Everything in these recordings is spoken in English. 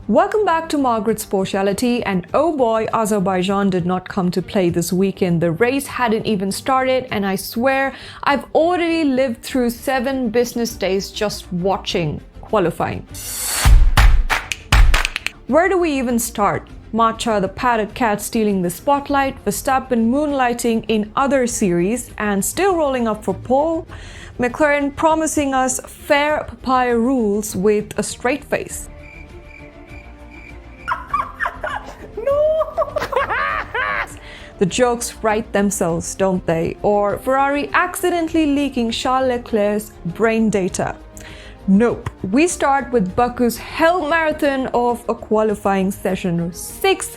Welcome back to Margaret's Sportiality, and oh boy, Azerbaijan did not come to play this weekend. The race hadn't even started, and I swear I've already lived through 7 business days just watching qualifying. Where do we even start? Matcha the padded cat stealing the spotlight, Verstappen moonlighting in other series and still rolling up for pole, McLaren promising us fair Papaya rules with a straight face. The jokes write themselves, don't they? Or Ferrari accidentally leaking Charles Leclerc's brain data. Nope. We start with Baku's hell marathon of a qualifying session. 6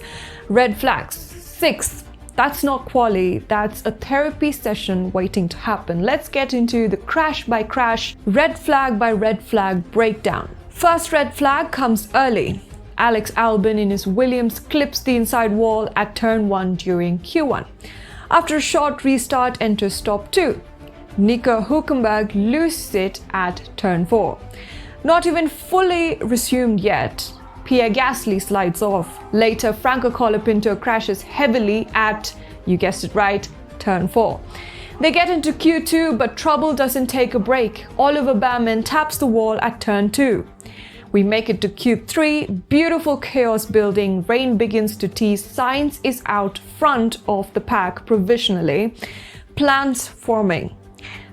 red flags. 6. That's not quali, that's a therapy session waiting to happen. Let's get into the crash by crash, red flag by red flag breakdown. First red flag comes early. Albon in his Williams clips the inside wall at turn 1 during Q1. After a short restart, enters stop 2. Nico Hülkenberg loses it at turn 4. Not even fully resumed yet, Pierre Gasly slides off. Later, Franco Colapinto crashes heavily at, you guessed it right, turn 4. They get into Q2, but trouble doesn't take a break. Oliver Baumann taps the wall at turn 2. We make it to Q3, beautiful chaos building, rain begins to tease, Sainz is out front of the pack provisionally, plans forming.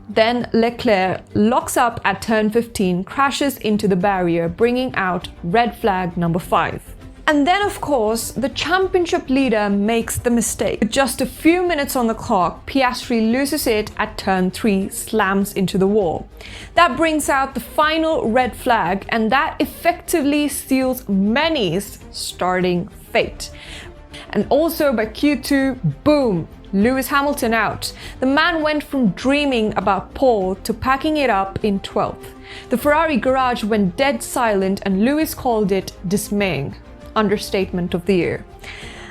Then Leclerc locks up at turn 15, crashes into the barrier, bringing out red flag number 5. And then, of course, the championship leader makes the mistake. With just a few minutes on the clock, Piastri loses it at turn 3, slams into the wall. That brings out the final red flag, and that effectively seals many's starting fate. And also by Q2, boom! Lewis Hamilton out. The man went from dreaming about pole to packing it up in 12th. The Ferrari garage went dead silent and Lewis called it dismaying. Understatement of the year.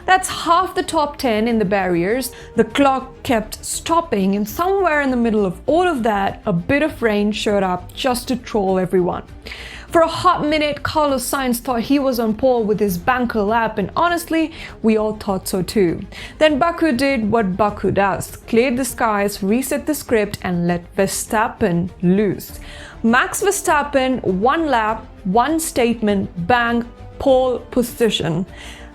That's half the top 10 in the barriers. The clock kept stopping, and somewhere in the middle of all of that, a bit of rain showed up just to troll everyone. For a hot minute, Carlos Sainz thought he was on pole with his banker lap, and honestly, we all thought so too. Then Baku did what Baku does, cleared the skies, reset the script, and let Verstappen loose. Max Verstappen, 1 lap, 1 statement, bang, pole position.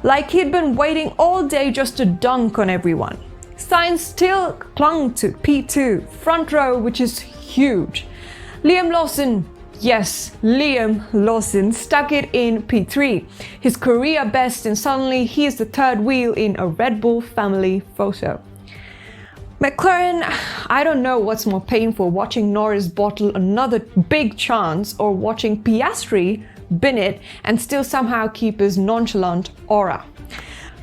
Like he'd been waiting all day just to dunk on everyone. Sainz still clung to P2, front row, which is huge. Liam Lawson, yes, Liam Lawson stuck it in P3, his career best, and suddenly he is the third wheel in a Red Bull family photo. McLaren, I don't know what's more painful, watching Norris bottle another big chance or watching Piastri bin it and still somehow keep his nonchalant aura.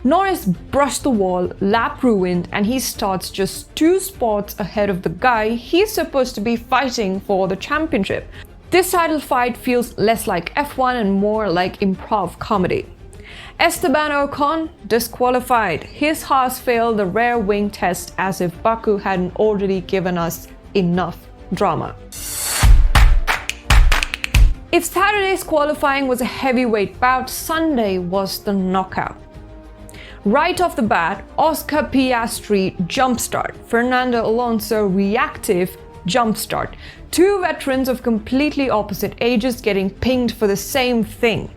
Norris brushed the wall, lap ruined, and he starts just 2 spots ahead of the guy he's supposed to be fighting for the championship. This title fight feels less like F1 and more like improv comedy. Esteban Ocon disqualified. His Haas failed the rear wing test as if Baku hadn't already given us enough drama. If Saturday's qualifying was a heavyweight bout, Sunday was the knockout. Right off the bat, Oscar Piastri jumpstart, Fernando Alonso reactive jumpstart. 2 veterans of completely opposite ages getting pinged for the same thing.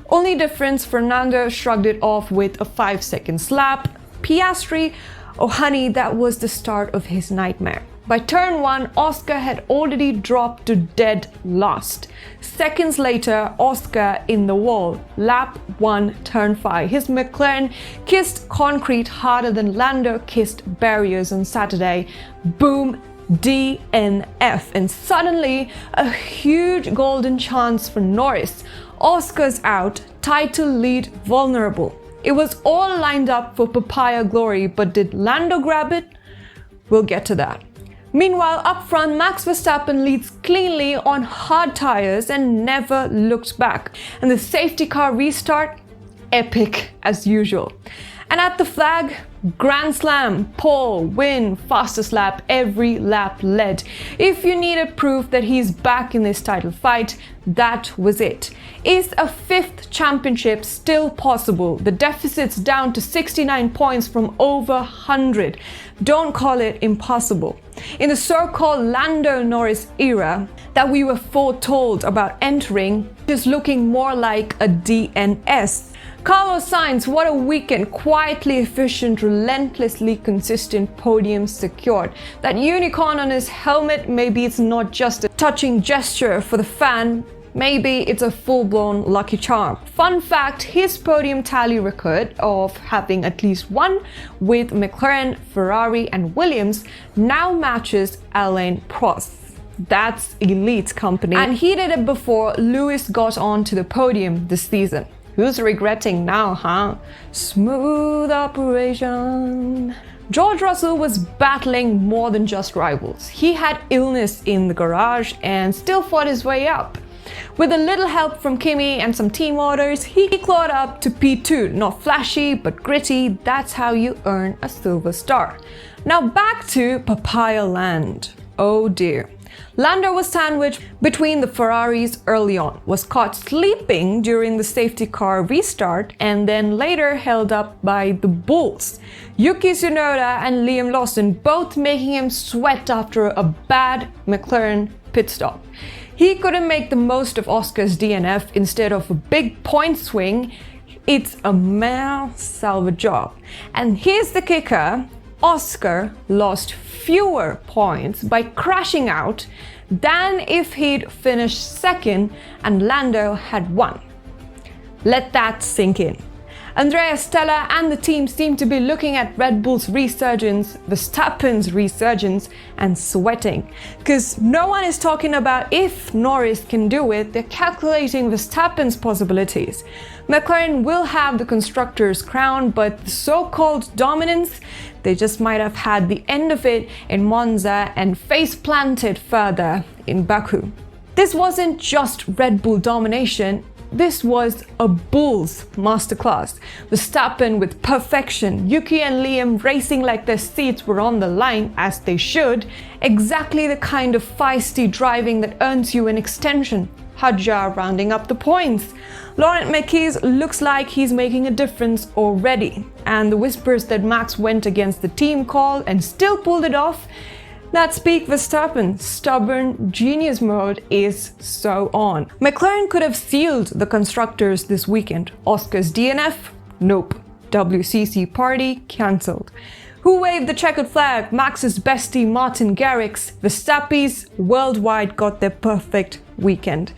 Only difference, Fernando shrugged it off with a 5-second slap. Piastri, oh honey, that was the start of his nightmare. By turn 1, Oscar had already dropped to dead last. Seconds later, Oscar in the wall. Lap 1, turn 5. His McLaren kissed concrete harder than Lando kissed barriers on Saturday. Boom, DNF. And suddenly, a huge golden chance for Norris. Oscar's out, title lead vulnerable. It was all lined up for Papaya glory, but did Lando grab it? We'll get to that. Meanwhile, up front, Max Verstappen leads cleanly on hard tires and never looked back. And the safety car restart, epic as usual. And at the flag, Grand Slam, pole, win, fastest lap, every lap led. If you needed proof that he's back in this title fight, that was it. Is a 5th championship still possible? The deficit's down to 69 points from over 100. Don't call it impossible. In the so-called Lando Norris era that we were foretold about entering, is looking more like a DNS. Carlos Sainz, what a weekend. Quietly efficient, relentlessly consistent podium secured. That unicorn on his helmet, maybe it's not just a touching gesture for the fan, maybe it's a full-blown lucky charm. Fun fact, his podium tally record of having at least one with McLaren, Ferrari and Williams now matches Alain Prost. That's elite company. And he did it before Lewis got onto the podium this season. Who's regretting now, huh? Smooth operation. George Russell was battling more than just rivals. He had illness in the garage and still fought his way up. With a little help from Kimi and some team orders, he clawed up to P2. Not flashy, but gritty. That's how you earn a silver star. Now back to Papaya land. Oh dear. Lando was sandwiched between the Ferraris early on, was caught sleeping during the safety car restart, and then later held up by the Bulls. Yuki Tsunoda and Liam Lawson both making him sweat after a bad McLaren pit stop. He couldn't make the most of Oscar's DNF. Instead of a big point swing, it's a mere salvage job. And here's the kicker. Oscar lost fewer points by crashing out than if he'd finished second and Lando had won. Let that sink in. Andrea Stella and the team seem to be looking at Red Bull's resurgence, Verstappen's resurgence, and sweating. Because no one is talking about if Norris can do it, they're calculating Verstappen's possibilities. McLaren will have the constructor's crown, but the so-called dominance, they just might have had the end of it in Monza and face planted further in Baku. This wasn't just Red Bull domination. This was a Bulls masterclass. Verstappen with perfection, Yuki and Liam racing like their seats were on the line, as they should. Exactly the kind of feisty driving that earns you an extension. Hadjar rounding up the points. Laurent Mekies looks like he's making a difference already. And the whispers that Max went against the team call and still pulled it off, that speak Verstappen. Stubborn genius mode is so on. McLaren could have sealed the constructors this weekend. Oscar's DNF? Nope. WCC party cancelled. Who waved the checkered flag? Max's bestie Martin Garrix. Verstappen's worldwide got their perfect weekend.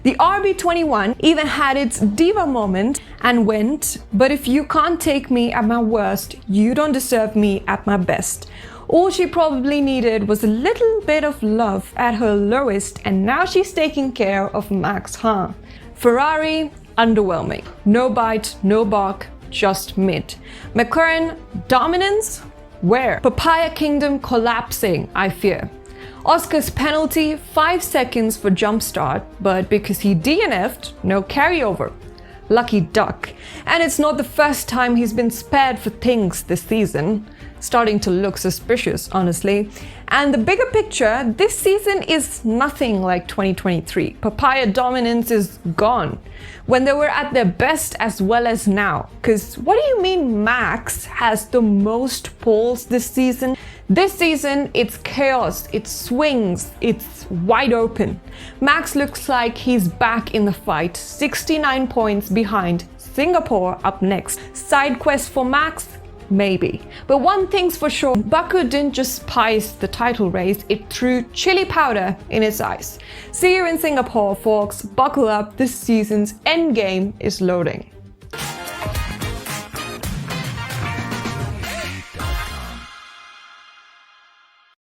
The RB21 even had its diva moment and went, but if you can't take me at my worst, you don't deserve me at my best. All she probably needed was a little bit of love at her lowest, and now she's taking care of Max, huh? Ferrari, underwhelming. No bite, no bark, just mid. McLaren, dominance? Where? Papaya Kingdom collapsing, I fear. Oscar's penalty, 5 seconds for jump start, but because he DNF'd, no carryover. Lucky duck. And it's not the first time he's been spared for things this season. Starting to look suspicious, honestly. And the bigger picture, this season is nothing like 2023. Papaya dominance is gone. When they were at their best as well as now. Because what do you mean Max has the most poles this season? This season, it's chaos, it's swings, it's wide open. Max looks like he's back in the fight, 69 points behind. Singapore up next. Side quest for Max? Maybe. But one thing's for sure, Baku didn't just spice the title race, it threw chili powder in its eyes. See you in Singapore, folks. Buckle up, this season's endgame is loading.